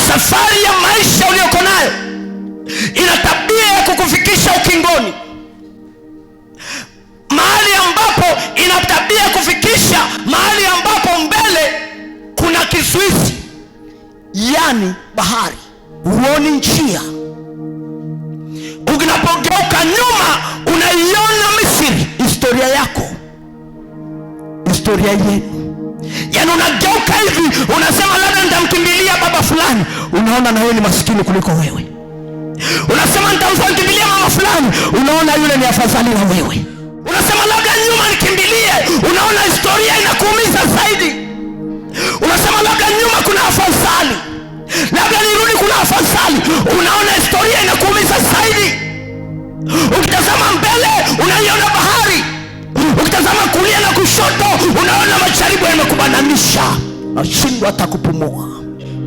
Safari ya maisha uliyoko nayo ina tabia ya kukufikisha ukingoni, mahali ambapo ina tabia ya kufikisha mahali ambapo mbele kuna kizuizi, yani bahari, huoni njia. Unapogeuka nyuma unaiona Misri, historia yako, historia yenu. Yani unageuka hivi unasema labda nitamkimbilia baba fulani, unaona na yeye ni maskini kuliko wewe. Unasema nitamkimbilia mama fulani, unaona yule ni afadhali na wewe. Unasema labda nyuma nikimbilie, unaona historia inakuumiza zaidi. Unasema labda nyuma kuna afadhali, labda nirudi kuna afadhali, unaona historia inakuumiza zaidi. Ukitazama mbele unaiona bahari, ukitazama kulia na kushoto unaona majaribu yamekubananisha, nashindwa hata kupumua.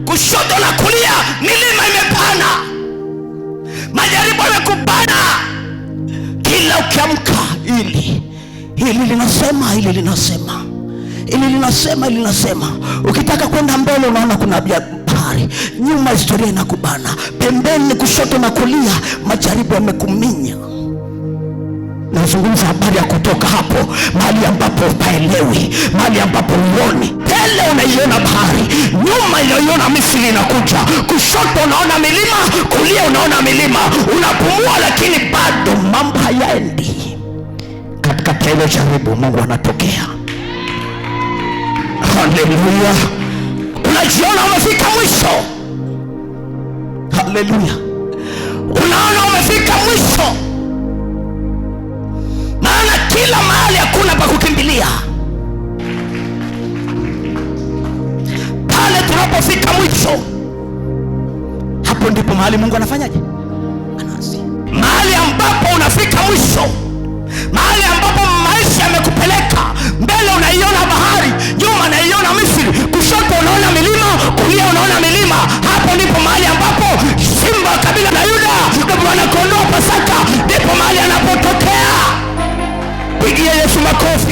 Kushoto na kulia milima imepana, majaribu yamekubana. Kila ukiamka hili linasema, hili linasema, hili linasema, hili linasema. Ukitaka kwenda mbele unaona kuna bahari, nyuma historia inakubana, pembeni kushoto na kulia majaribu yamekuminya. Nazungumza habari ya kutoka hapo mahali ambapo upaelewi, mahali ambapo uoni. Mbele unaiona bahari, nyuma unaiona Misri inakuja, kushoto unaona milima, kulia unaona milima. Unapumua lakini bado mambo hayaendi. Katika hilo jaribu Mungu anatokea. Haleluya. Unajiona umefika mwisho. Haleluya. Unaona umefika mwisho, maana kila mahali hakuna pa kukimbilia. Pale tunapofika mwisho, hapo ndipo mahali Mungu anafanyaje? Anasi. Mahali ambapo unafika mwisho, mahali ambapo maisha yamekupeleka, mbele unaiona bahari, nyuma unaiona Misri, kushoto unaona milima, kulia unaona milima. Hapo ndipo mahali ambapo simba kabila la Yuda, Bwana kondoo Pasaka, ndipo mahali anapotokea. Pigia Yesu makofi.